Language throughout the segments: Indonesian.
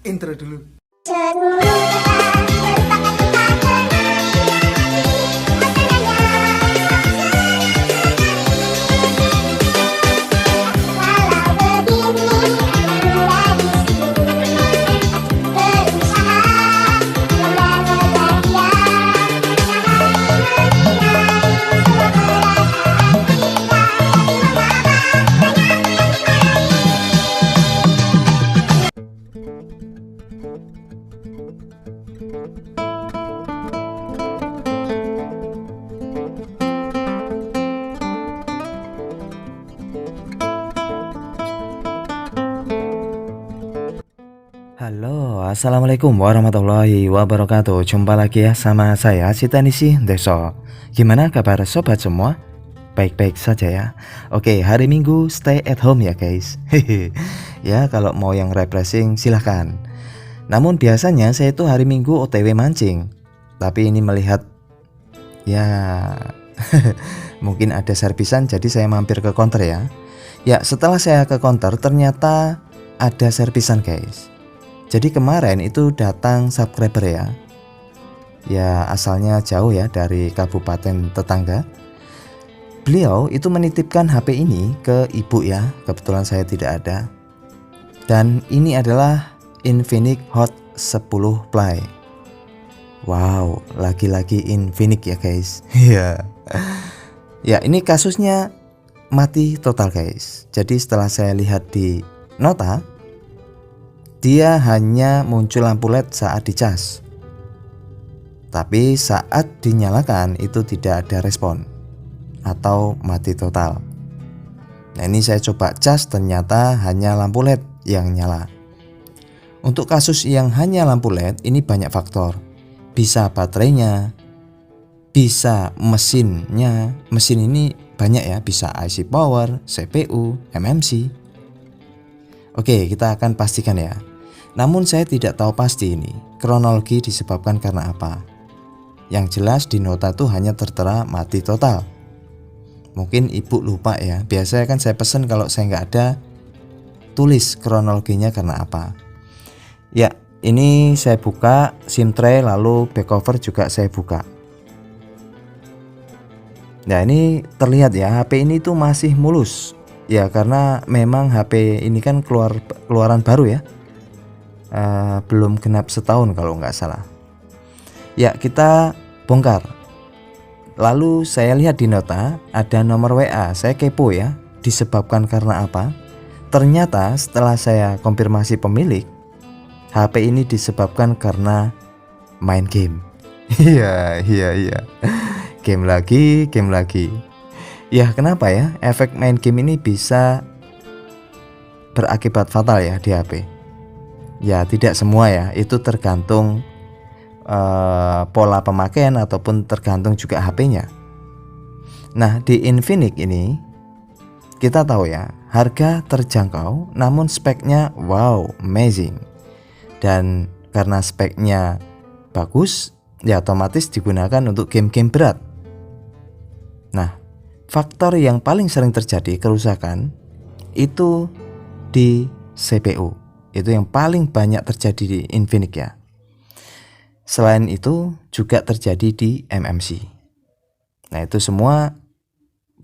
Intro dulu. Halo, assalamualaikum warahmatullahi wabarakatuh. Jumpa lagi ya sama saya Citanisi Deso. Gimana kabar sobat semua? Baik-baik saja ya. Oke, hari Minggu stay at home ya guys. Hehe. Ya kalau mau yang refreshing silahkan. Namun biasanya saya itu hari Minggu OTW mancing. Tapi ini melihat ya mungkin ada servisan, jadi saya mampir ke counter ya. Ya setelah saya ke counter ternyata ada servisan guys. Jadi kemarin itu datang subscriber ya. Ya asalnya jauh ya dari kabupaten tetangga. Beliau itu menitipkan HP ini ke ibu ya. Kebetulan saya tidak ada. Dan ini adalah Infinix Hot 10 Play. Wow, lagi-lagi Infinix ya guys. Iya. Ya ini kasusnya mati total guys. Jadi setelah saya lihat di nota, dia hanya muncul lampu LED saat dicas. Tapi saat dinyalakan itu tidak ada respon atau mati total. Nah ini saya coba cas, ternyata hanya lampu LED yang nyala. Untuk kasus yang hanya lampu LED ini banyak faktor. Bisa baterainya, bisa mesinnya. Mesin ini banyak ya, bisa IC power, CPU, MMC. Oke, kita akan pastikan ya. Namun saya tidak tahu pasti ini kronologi disebabkan karena apa. Yang jelas di nota tuh hanya tertera mati total. Mungkin ibu lupa ya. Biasanya kan saya pesen kalau saya nggak ada, tulis kronologinya karena apa. Ya ini saya buka SIM tray, lalu back cover juga saya buka. Nah ini terlihat ya, HP ini tuh masih mulus. Ya karena memang HP ini kan keluaran baru ya. Belum genap setahun kalau nggak salah. Ya kita bongkar. Lalu saya lihat di nota ada nomor WA. Saya kepo ya, disebabkan karena apa. Ternyata setelah saya konfirmasi pemilik, HP ini disebabkan karena main game. Iya. Game lagi. Ya kenapa ya efek main game ini bisa berakibat fatal ya di HP. Ya tidak semua ya, itu tergantung pola pemakaian ataupun tergantung juga HP-nya. Nah di Infinix ini kita tahu ya, harga terjangkau namun speknya wow amazing. Dan karena speknya bagus ya otomatis digunakan untuk game-game berat. Nah faktor yang paling sering terjadi kerusakan itu di CPU. Itu yang paling banyak terjadi di Infinix ya. Selain itu juga terjadi di MMC. Nah itu semua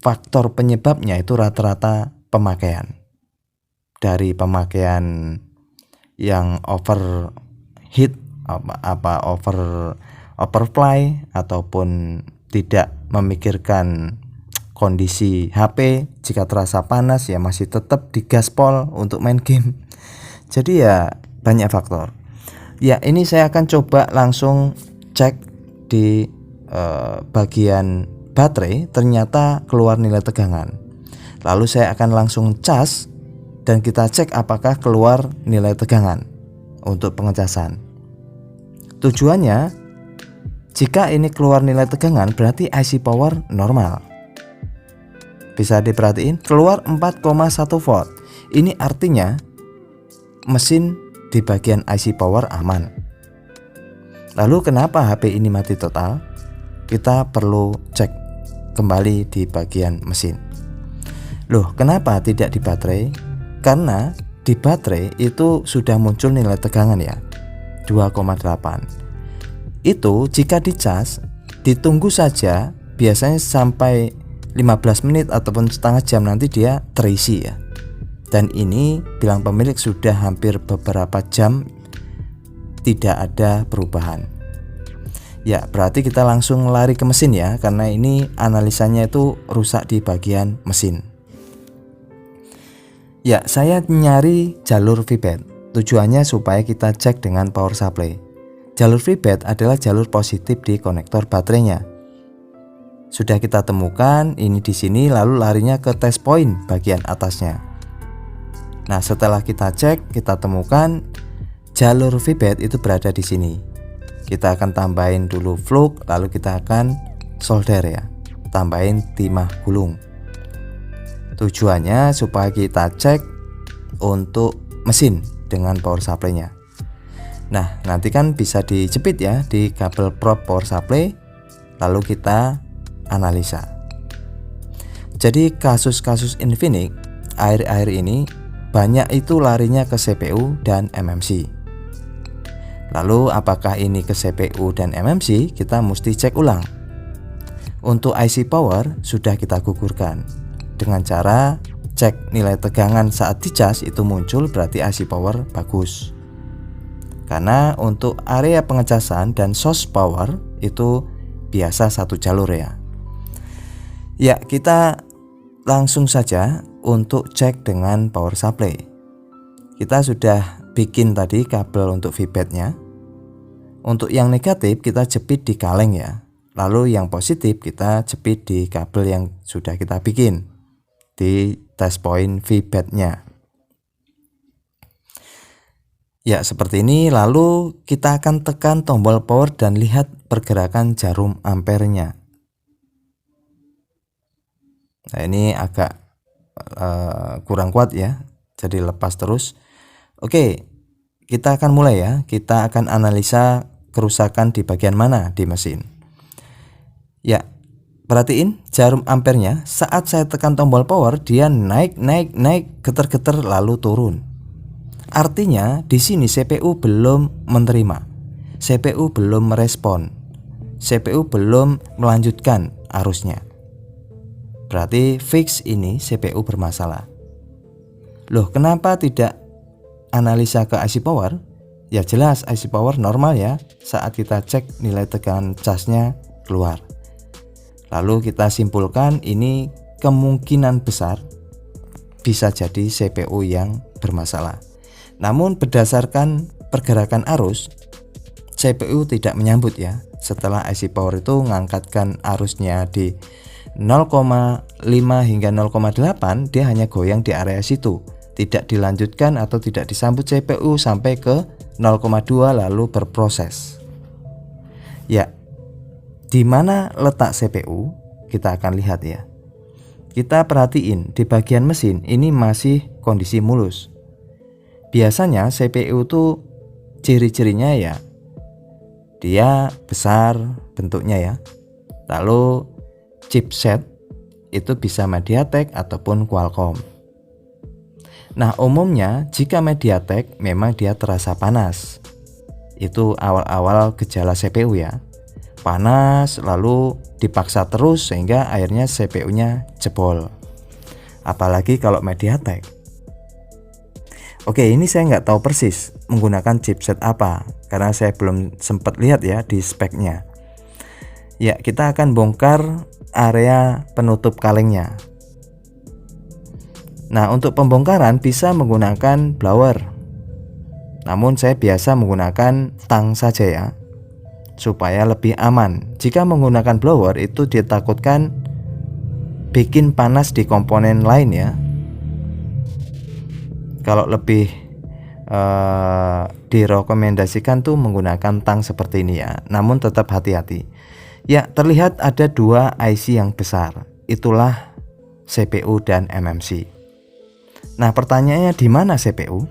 faktor penyebabnya itu rata-rata pemakaian. Dari pemakaian yang overheat, overfly ataupun tidak memikirkan kondisi HP, jika terasa panas ya masih tetap digaspol untuk main game. Jadi ya banyak faktor. Ya ini saya akan coba langsung cek di bagian baterai, ternyata keluar nilai tegangan. Lalu saya akan langsung cas dan kita cek apakah keluar nilai tegangan untuk pengecasan. Tujuannya jika ini keluar nilai tegangan berarti IC power normal. Bisa diperhatiin keluar 4,1 volt. Ini artinya mesin di bagian IC power aman. Lalu kenapa HP ini mati total? Kita perlu cek kembali di bagian mesin. Loh, kenapa tidak di baterai? Karena di baterai itu sudah muncul nilai tegangan ya, 2,8. Itu jika dicas, ditunggu saja, biasanya sampai 15 menit ataupun setengah jam nanti dia terisi ya. Dan ini bilang pemilik sudah hampir beberapa jam tidak ada perubahan. Ya, berarti kita langsung lari ke mesin ya, karena ini analisanya itu rusak di bagian mesin. Ya, saya nyari jalur feedback. Tujuannya supaya kita cek dengan power supply. Jalur feedback adalah jalur positif di konektor baterainya. Sudah kita temukan ini di sini, lalu larinya ke test point bagian atasnya. Nah, setelah kita cek, kita temukan jalur feedback itu berada di sini. Kita akan tambahin dulu flux, lalu kita akan solder ya, tambahin timah gulung. Tujuannya supaya kita cek untuk mesin dengan power supply-nya. Nah, nanti kan bisa dijepit ya di kabel prop power supply, lalu kita analisa. Jadi kasus-kasus Infinix akhir-akhir ini banyak itu larinya ke CPU dan MMC. Lalu apakah ini ke CPU dan MMC? Kita mesti cek ulang. Untuk IC power sudah kita gugurkan dengan cara cek nilai tegangan saat dicas itu muncul, berarti IC power bagus. Karena untuk area pengecasan dan source power itu biasa satu jalur ya. Ya, kita langsung saja untuk cek dengan power supply. Kita sudah bikin tadi kabel untuk feedbacknya. Untuk yang negatif kita jepit di kaleng ya. Lalu yang positif kita jepit di kabel yang sudah kita bikin di test point feedbacknya. Ya, seperti ini. Lalu kita akan tekan tombol power dan lihat pergerakan jarum ampernya. Nah, ini agak kurang kuat ya, jadi lepas terus. Oke, kita akan mulai ya. Kita akan analisa kerusakan di bagian mana di mesin. Ya, perhatiin jarum ampernya saat saya tekan tombol power dia naik, getar-getar lalu turun. Artinya di sini CPU belum menerima, CPU belum merespon, CPU belum melanjutkan arusnya. Berarti fix ini CPU bermasalah. Loh, kenapa tidak analisa ke IC power? Ya jelas IC power normal ya saat kita cek nilai tegangan casnya keluar. Lalu kita simpulkan ini kemungkinan besar bisa jadi CPU yang bermasalah. Namun berdasarkan pergerakan arus, CPU tidak menyambut ya. Setelah IC power itu mengangkatkan arusnya di 0,5 hingga 0,8, dia hanya goyang di area situ, tidak dilanjutkan atau tidak disambut CPU sampai ke 0,2 lalu berproses. Ya, di mana letak CPU kita akan lihat ya. Kita perhatiin di bagian mesin ini masih kondisi mulus. Biasanya CPU itu ciri-cirinya ya dia besar bentuknya ya. Lalu chipset itu bisa MediaTek ataupun Qualcomm. Nah, umumnya jika MediaTek memang dia terasa panas. Itu awal-awal gejala CPU ya. Panas lalu dipaksa terus sehingga akhirnya CPU-nya jebol. Apalagi kalau MediaTek. Oke, ini saya nggak tahu persis menggunakan chipset apa karena saya belum sempat lihat ya di speknya. Ya, kita akan bongkar area penutup kalengnya. Nah, untuk pembongkaran bisa menggunakan blower. Namun saya biasa menggunakan tang saja ya, supaya lebih aman. Jika menggunakan blower itu ditakutkan bikin panas di komponen lain ya. Kalau lebih direkomendasikan tuh menggunakan tang seperti ini ya. Namun tetap hati-hati. Ya, terlihat ada dua IC yang besar. Itulah CPU dan MMC. Nah, pertanyaannya di mana CPU?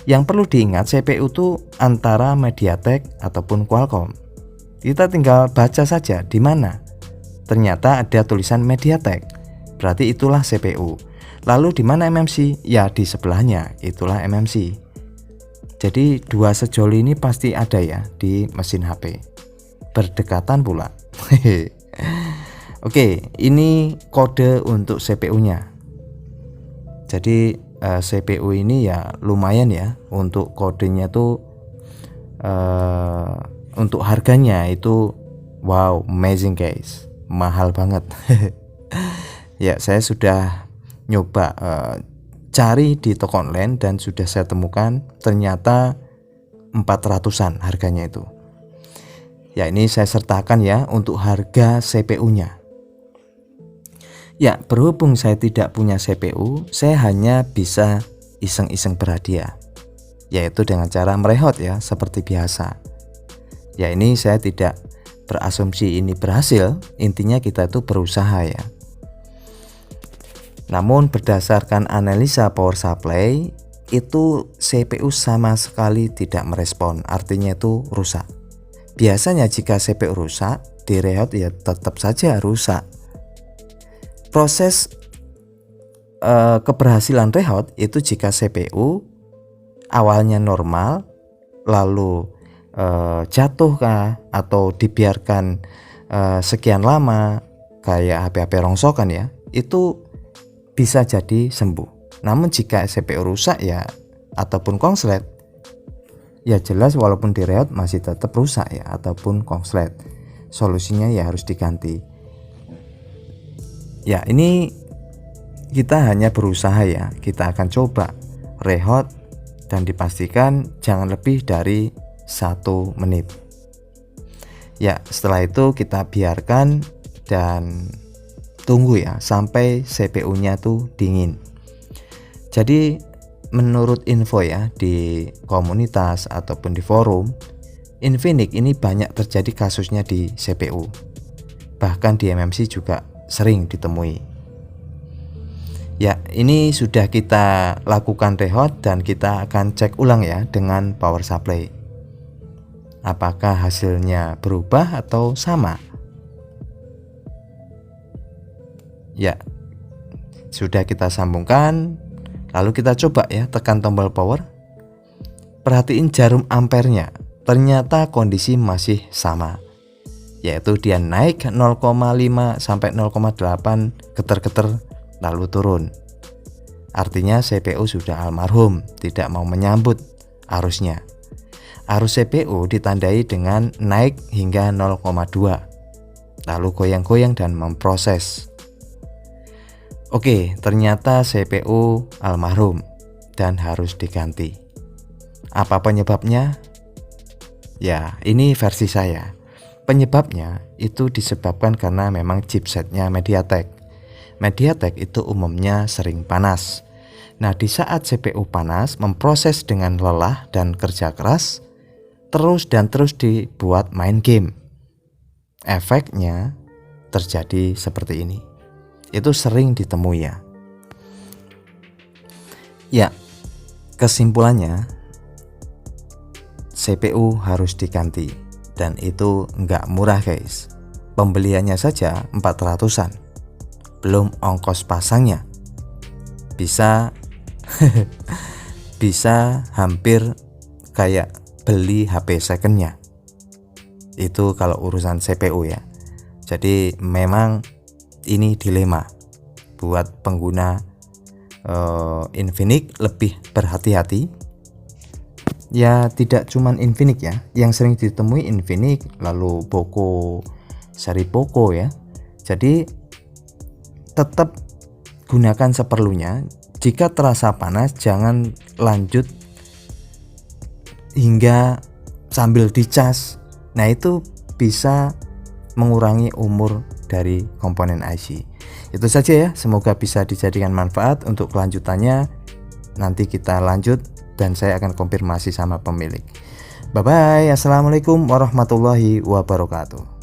Yang perlu diingat CPU itu antara MediaTek ataupun Qualcomm. Kita tinggal baca saja di mana. Ternyata ada tulisan MediaTek. Berarti itulah CPU. Lalu di mana MMC? Ya di sebelahnya, itulah MMC. Jadi dua sejoli ini pasti ada ya di mesin HP. Berdekatan pula. Oke, ini kode untuk CPU-nya. Jadi CPU ini ya lumayan ya, untuk kodenya tuh untuk harganya itu wow, amazing guys, mahal banget. Ya, saya sudah nyoba cari di toko online dan sudah saya temukan ternyata 400-an harganya itu. Ya, ini saya sertakan ya untuk harga CPU-nya. Ya, berhubung saya tidak punya CPU, saya hanya bisa iseng-iseng berhadiah, yaitu dengan cara merehot ya, seperti biasa. Ya, ini saya tidak berasumsi ini berhasil, intinya kita itu berusaha ya. Namun berdasarkan analisa power supply, itu CPU sama sekali tidak merespon, artinya itu rusak. Biasanya jika CPU rusak, direhot ya tetap saja rusak. Proses keberhasilan rehot itu jika CPU awalnya normal, lalu jatuh kah atau dibiarkan sekian lama kayak HP-HP rongsokan ya, itu bisa jadi sembuh. Namun jika CPU rusak ya ataupun konslet, ya jelas walaupun direhot masih tetap rusak ya ataupun konslet. Solusinya ya harus diganti. Ya, ini kita hanya berusaha ya, kita akan coba rehot dan dipastikan jangan lebih dari 1 menit. Ya, setelah itu kita biarkan dan tunggu ya sampai CPU-nya tuh dingin. Jadi menurut info ya di komunitas ataupun di forum, Infinix ini banyak terjadi kasusnya di CPU. Bahkan di MMC juga sering ditemui. Ya, ini sudah kita lakukan rehot dan kita akan cek ulang ya dengan power supply. Apakah hasilnya berubah atau sama? Ya, sudah kita sambungkan. Lalu kita coba ya, tekan tombol power. Perhatiin jarum ampernya. Ternyata kondisi masih sama, yaitu dia naik 0,5 sampai 0,8 getar-getar lalu turun. Artinya CPU sudah almarhum, tidak mau menyambut arusnya. Arus CPU ditandai dengan naik hingga 0,2, lalu goyang-goyang dan memproses. Oke, ternyata CPU almarhum dan harus diganti. Apa penyebabnya? Ya, ini versi saya. Penyebabnya itu disebabkan karena memang chipsetnya MediaTek. MediaTek itu umumnya sering panas. Nah, di saat CPU panas, memproses dengan lelah dan kerja keras, terus dibuat main game. Efeknya terjadi seperti ini. Itu sering ditemui ya. Ya, kesimpulannya CPU harus diganti dan itu nggak murah guys. Pembeliannya saja 400-an, belum ongkos pasangnya. Bisa bisa hampir kayak beli HP secondnya. Itu kalau urusan CPU ya. Jadi memang ini dilema buat pengguna Infinix, lebih berhati-hati. Ya, tidak cuman Infinix ya, yang sering ditemui Infinix, lalu Poco, seri Poco ya. Jadi tetap gunakan seperlunya. Jika terasa panas, jangan lanjut hingga sambil dicas. Nah, itu bisa mengurangi umur dari komponen IC. Itu saja ya, semoga bisa dijadikan manfaat. Untuk kelanjutannya nanti kita lanjut dan saya akan konfirmasi sama pemilik. Bye bye. Assalamualaikum warahmatullahi wabarakatuh.